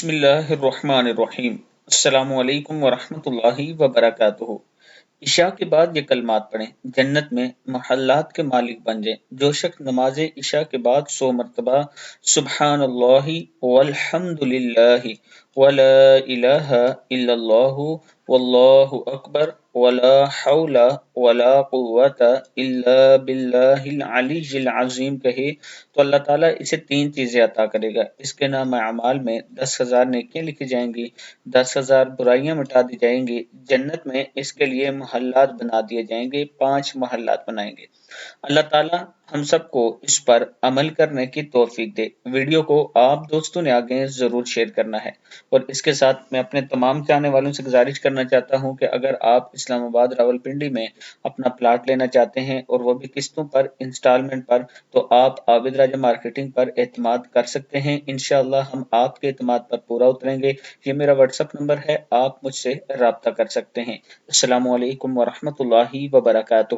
بسم اللہ الرحمن الرحیم۔ السلام علیکم ورحمۃ اللہ وبرکاتہ۔ عشاء کے بعد یہ کلمات پڑھیں، جنت میں محلات کے مالک بن جائیں۔ جو شخص نماز عشاء کے بعد 100 مرتبہ سبحان اللہ والحمد للہ ولا الہ الا اللہ واللہ اکبر ولا حول ولا قوت الا باللہ العلی العظیم کہے تو اللہ تعالیٰ اسے 3 چیزیں عطا کرے گا۔ اس کے نام اعمال میں 10,000 نیکیاں لکھی جائیں گی، 10,000 برائیاں مٹا دی جائیں گی، جنت میں اس کے لیے محلات بنا دیے جائیں گے، 5 محلات بنائیں گے۔ اللہ تعالیٰ ہم سب کو اس پر عمل کرنے کی توفیق دے۔ ویڈیو کو آپ دوستوں نے آگے ضرور شیئر کرنا ہے، اور اس کے ساتھ میں اپنے تمام چاہنے والوں سے گزارش کرنا چاہتا ہوں کہ اگر آپ اسلام آباد راولپنڈی میں اپنا پلاٹ لینا چاہتے ہیں اور وہ بھی قسطوں پر، انسٹالمنٹ پر، تو آپ عابد راجہ مارکیٹنگ پر اعتماد کر سکتے ہیں۔ انشاءاللہ ہم آپ کے اعتماد پر پورا اتریں گے۔ یہ میرا واٹس ایپ نمبر ہے، آپ مجھ سے رابطہ کر سکتے ہیں۔ السلام علیکم ورحمۃ اللہ وبرکاتہ۔